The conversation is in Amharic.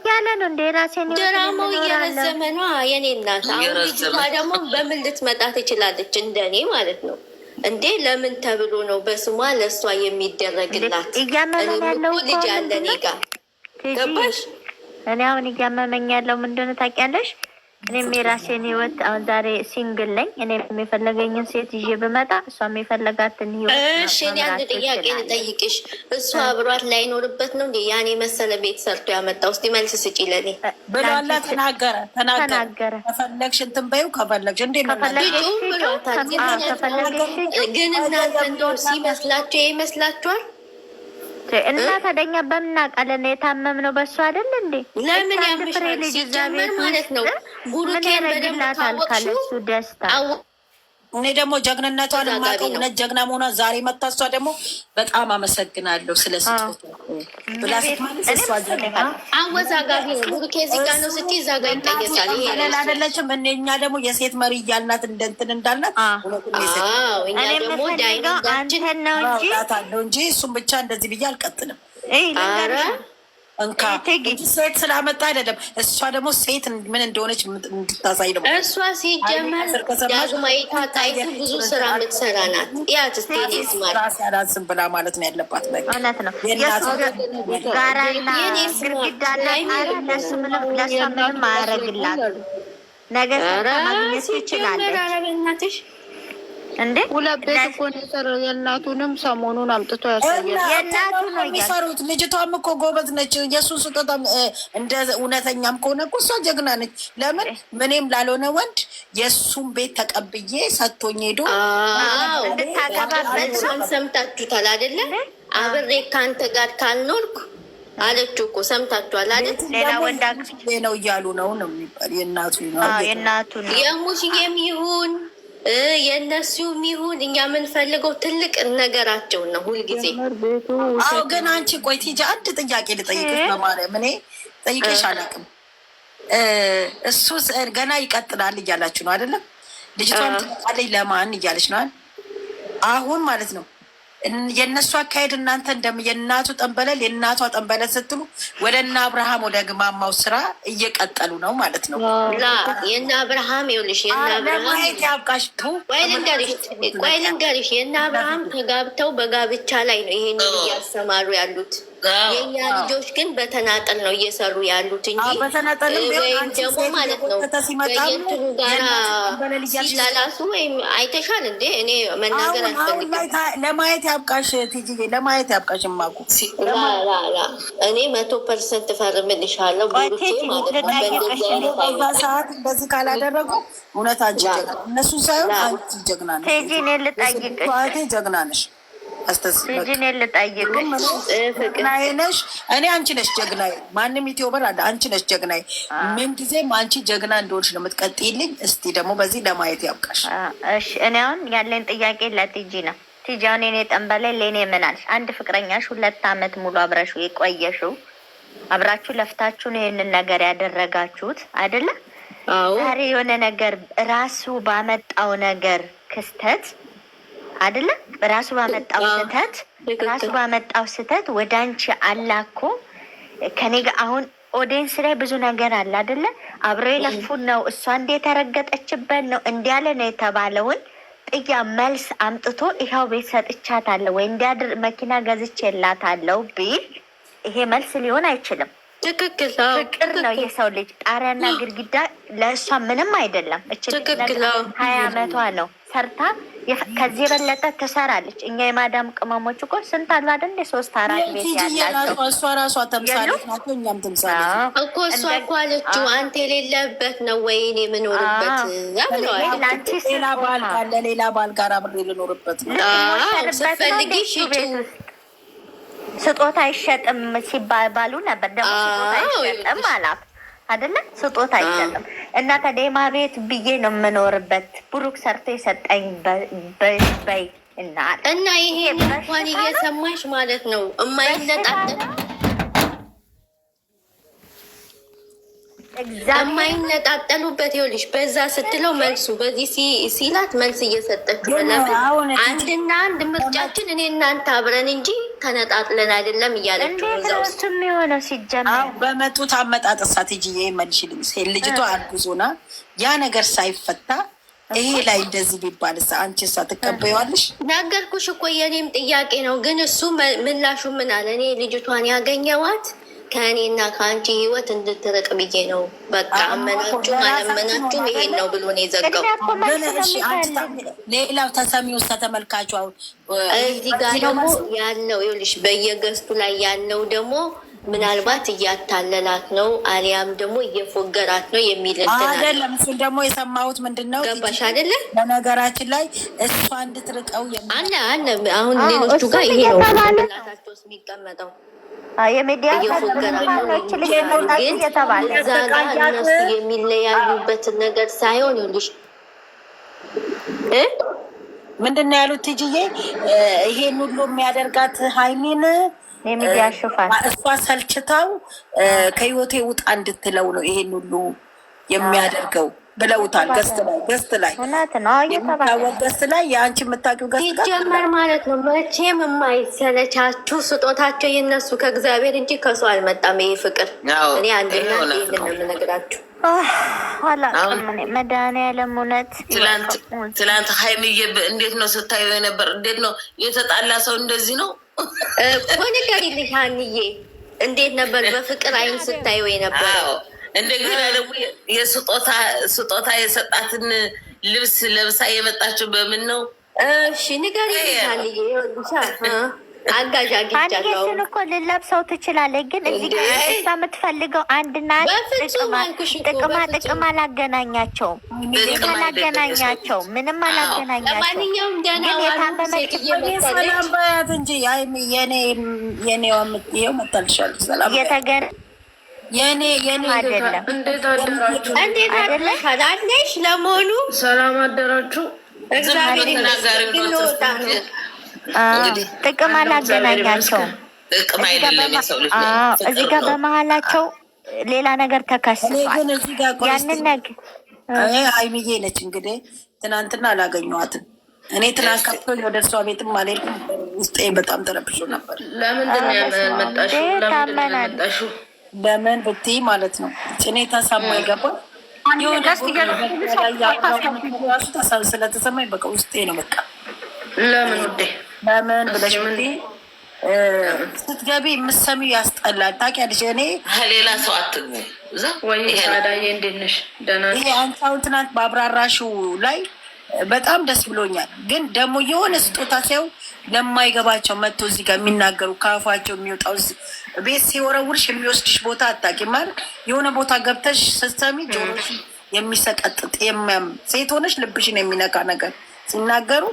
እያለ ነው እንደ ራሴን ድራማው እየረዘመ ነው የኔ እናት። አሁን ልጅቷ ደግሞ በምን ልትመጣ ትችላለች? እንደኔ ማለት ነው እንዴ ለምን ተብሎ ነው በስሟ ለእሷ የሚደረግላት? እያመመኝ ያለው ልጅ ያለ እኔ ጋ ገባሽ? እኔ አሁን እያመመኝ ያለው ምንድነው ታውቂያለሽ? እኔም የራሴን ህይወት አሁን ዛሬ ሲንግል ነኝ። እኔ የፈለገኝን ሴት ይዤ ብመጣ እሷም የፈለጋትን ህይወት። እሺ እኔ አንድ ጥያቄ ልጠይቅሽ። እሱ አብሯት ላይኖርበት ነው እንዴ ያን የመሰለ ቤት ሰርቶ ያመጣው? እስኪ መልስ ስጪ ለኔ ብሏላ። ተናገረ። ከፈለግሽ እንትን በይው፣ ከፈለግሽ እንዴ ብሎታል። ግን እናንተ እንደው ሲመስላችሁ ይመስላችኋል? እና ታደኛ በምናውቃለን የታመምነው በሱ አይደል እንዴ? ለምን ያምሻል? ሲጀመር ማለት ነው ቡሩኬን በደንብ ካወቅሽው ደስታ። እኔ ደግሞ ጀግንነቷን የማውቀው እውነት ጀግና መሆኗ ዛሬ መታ። እሷ ደግሞ በጣም አመሰግናለሁ ስለ ስጦታ ብላ ስትመልስ እሷ ጀግና አወዛጋቢ ነው። ቡሩኬ እዚህ ጋር ነው ስትይ እዛ ጋር ይቀየሳል። ይሄ አይደለችም። እኛ ደግሞ የሴት መሪ እያልናት እንደንትን እንዳልናት እኛ ደግሞ ዳይናንዳችን ነው እንጂ እሱም ብቻ እንደዚህ ብዬ አልቀጥልም። እንካ ሴት ስላመጣ አይደለም። እሷ ደግሞ ሴት ምን እንደሆነች እንድታሳይ ነው። እሷ ሲጀመር ዳግማዊት ታይቱ ብዙ ስራ የምትሰራ ናት። ያት ራስ ያላዝም ብላ ማለት ነው ያለባት ነገር እውነት ነው። ጋራና ግድግዳ ለሱ ምንም አያረግላት ነገር ማግኘት ትችላለች እንዴ? ሁለት ቤት እኮ ነው የሰራው። የእናቱንም ሰሞኑን አምጥቶ ያሳያል። የእናቱ ነው የሚሰሩት። ልጅቷም እኮ ጎበዝ ነች። የእሱ ስጦታ እንደ እውነተኛም ከሆነ እኮ እሷ ጀግና ነች። ለምን ምንም ላልሆነ ወንድ የእሱን ቤት ተቀብዬ ሰጥቶኝ ሄዶ እንድታገባበልሷን ሰምታችሁታል አይደለ? አብሬ ከአንተ ጋር ካልኖርኩ አለችው እኮ ሰምታችኋል አይደል? ሌላ ወንድ ነው እያሉ ነው የሚባል የእናቱ ነው የሙሽዬም ይሁን የእነሱ የሚሆን እኛ የምንፈልገው ትልቅ ነገራቸውን ነው ሁልጊዜ። አዎ ግን አንቺ ቆይ ቲጂ አንድ ጥያቄ ልጠይቅሽ በማርያም። እኔ ጠይቄሽ አላውቅም። እሱ ገና ይቀጥላል እያላችሁ ነው አይደለም? ልጅቷን ትመጣለች ለማን እያለች ነው አሁን ማለት ነው። የእነሱ አካሄድ እናንተ የእናቱ ጠንበለል የእናቷ ጠንበለል ስትሉ ወደ እነ አብርሃም ወደ ግማማው ስራ እየቀጠሉ ነው ማለት ነው። የእነ አብርሃም ይኸውልሽ፣ የእነ አብርሃም ያብቃሽ። ቆይ ልንገርሽ፣ የእነ አብርሃም ተጋብተው በጋብቻ ላይ ነው ይሄንን እያሰማሩ ያሉት። የእኛ ልጆች ግን በተናጠል ነው እየሰሩ ያሉት እንጂ ወይም ደግሞ ማለት ነው ከየትኑ ጋራ ሲላላሱ ወይም አይተሻል እንዴ? እኔ መናገር አልፈልግም። ለማየት ያብቃሽ ቲጂዬ፣ ለማየት ያብቃሽ። ማቁ እኔ 100% ፈርምልሻለሁ። ቡሩኬ ማለት ነው በዛ ሰዓት እንደዚህ ካላደረጉ እውነት አንቺ ጀግና፣ እነሱ ሳይሆን አንቺ ጀግና ነሽ። ጀግና ነሽ። ልጅን ልጠይቅሽ ነሽ። እኔ አንቺ ነሽ ጀግናዬ። ማንም ኢትዮበር አለ አንቺ ነሽ ጀግናዬ። ምን ጊዜም አንቺ ጀግና እንደሆንሽ ነው የምትቀጥይልኝ። እስቲ ደግሞ በዚህ ለማየት ያብቃሽ። እሺ እኔ አሁን ያለኝ ጥያቄ ለቲጂ ነው። ቲጂ አሁን እኔ ጠንበላይ ለእኔ ምናልሽ አንድ ፍቅረኛሽ 2 አመት ሙሉ አብረሹ የቆየሽው አብራችሁ ለፍታችሁን ይህንን ነገር ያደረጋችሁት አይደለ? ዛሬ የሆነ ነገር ራሱ ባመጣው ነገር ክስተት አይደለ? ራሱ ባመጣው ስህተት ወደ አንቺ አላኮ ከኔ ጋር አሁን ኦዲየንስ ላይ ብዙ ነገር አለ አይደለ? አብረው የለፉን ነው እሷ እንደ የተረገጠችበት ነው እንዲያለ ነው የተባለውን ጥያ መልስ አምጥቶ ይኸው ቤት ሰጥቻታለሁ ወይ እንዲያድር መኪና ገዝቼላታለሁ ቢል ይሄ መልስ ሊሆን አይችልም። ትክክል። ፍቅር ነው የሰው ልጅ ጣሪያና ግድግዳ ለእሷ ምንም አይደለም። ትክክል። 20 አመቷ ነው ሰርታ ከዚህ የበለጠ ትሰራለች። እኛ የማዳም ቅመሞች እኮ ስንት አሉ አይደል? 3-4 ቤት ያላቸው እሷ ራሷ ተምሳሌት ናቸው። እኛም ተምሳሌት እኮ እሷ እኮ አለችው አንተ የሌለበት ነው ወይ እኔ የምኖርበት ሌላ ባል ካለ ሌላ ባል ጋር አብሬ ልኖርበት ነው። ስትፈልጊ ሽጩ ስጦታ አይሸጥም ሲባባሉ ነበር። ደግሞ ስጦታ አይሸጥም አላት አይደለ? ስጦታ አይሸጥም። እና ከደማ ቤት ብዬ ነው የምኖርበት ብሩክ ሰርቶ የሰጠኝ በይ እና ይሄ እንኳን እየሰማሽ ማለት ነው የማይነጣጠሉበት ይኸውልሽ፣ በዛ ስትለው መልሱ በዚህ ሲላት መልስ እየሰጠችው አንድና አንድ ምርጫችን እኔ እናንተ አብረን እንጂ ተነጣጥለን አይደለም እያለችው ነው። እሱም የሆነው ሲጀመር በመጡት አመጣጥ ስትራቴጂ መልሽልኝ። ልጅቷ አርጉዞና ያ ነገር ሳይፈታ ይሄ ላይ እንደዚህ ቢባል አንቺ ትቀበይዋለሽ? ነገርኩሽ እኮ የኔም ጥያቄ ነው። ግን እሱ ምላሹ ምን አለ? እኔ ልጅቷን ያገኘዋት ከእኔና ከአንቺ ህይወት እንድትርቅ ብዬ ነው። በቃ አመናችሁም አላመናችሁም ይሄን ነው ብሎ ነው የዘጋው። ሌላው ተሰሚው ተመልካቹ እዚህ ጋር ደግሞ ያለው ይኸውልሽ፣ በየገስቱ ላይ ያለው ደግሞ ምናልባት እያታለላት ነው አሊያም ደግሞ እየፎገራት ነው የሚል አይደለም። እሱን ደግሞ የሰማሁት ምንድን ነው ገባሽ አይደለ? በነገራችን ላይ እሷ እንድትርቀው አለ አሁን ሌሎቹ ጋር ይሄ ነው ላታቸው የሚቀመጠው የሚዲያ እየፎገራት ነው። ግን እዛ ጋር እነሱ የሚለያዩበትን ነገር ሳይሆን ይኸውልሽ ምንድን ነው ያሉት ትጅዬ ይሄን ሁሉ የሚያደርጋት ሀይሚን የሚዲያ ሽፋን እሷ ሰልችታው ከህይወቴ ውጣ እንድትለው ነው ይሄን ሁሉ የሚያደርገው ብለውታል። ገስት ላይ የሚታወቅ ገስት ላይ የአንቺ የምታውቂው ገስት ሲጀመር ማለት ነው። መቼም የማይሰለቻችሁ ስጦታቸው የነሱ ከእግዚአብሔር እንጂ ከሰው አልመጣም። ይሄ ፍቅር እኔ አንድና ይህን ነው የምነግራችሁ። መድኃኒዓለም እውነት ትላንት ሀይሚዬ እንዴት ነው ስታየው የነበር? እንዴት ነው የተጣላ ሰው እንደዚህ ነው እኮ ንገሪልኝ ሀንዬ፣ እንዴት ነበር በፍቅር አይን ስታየው የነበረው? እንደገና ደግሞ የስጦታ የሰጣትን ልብስ ለብሳ የመጣችው በምን ነው? እሺ ንገሪልኝ ሀንዬ። አጋዥ አግኝቻለሁ። አንዴሽን እኮ ልለብሰው ትችላለች፣ ግን እዚህ ጋር እሷ የምትፈልገው አንድና ጥቅማ አላገናኛቸውም። አላገናኛቸው ምንም አላገናኛቸው። ለማንኛውም ደህና ሰላም በያት እንጂ የኔው መጣልሻል። ሰላም የኔ አይደለም። እንዴት አደረሽ? ለመሆኑ ሰላም አደራችሁ? እግዚአብሔር ይመስገን። ጥቅም አላገናኛቸውም። እዚህ ጋር በመሀላቸው ሌላ ነገር ተከስቷል። ያንን ነገር ሀይሚዬ ነች እንግዲህ ትናንትና አላገኘኋትም። እኔ ትናንት ከብቶ ወደ እሷ ቤትም አልሄድኩም። ውስጤ በጣም ተረብሾ ነበር። ለምንድን ነው ያመጣሽው? ለምን ብትይ ማለት ነው ጭኔ ተሰማ ይገባል ስለተሰማኝ በቃ ውስጤ ነው በቃ ለምን ውዴ ለምን ብለሽ ስትገቢ የምትሰሚው ያስጠላል። ታውቂያለሽ እኔ ሌላ ሰው አትግቡ ወይ ታዳዬ እንዴት ነሽ? ደህና ነሽ? ይሄ አንቺ አሁን ትናንት በአብራራሽው ላይ በጣም ደስ ብሎኛል። ግን ደግሞ የሆነ ስጦታ ሲያው ለማይገባቸው መጥቶ እዚህ ጋር የሚናገሩ ከአፋቸው የሚወጣው ቤት ሲወረውርሽ የሚወስድሽ ቦታ አታውቂም አይደል? የሆነ ቦታ ገብተሽ ስትሰሚ ጆሮሽ የሚሰቀጥጥ የሚያም ሴት ሆነሽ ልብሽን የሚነካ ነገር ሲናገሩ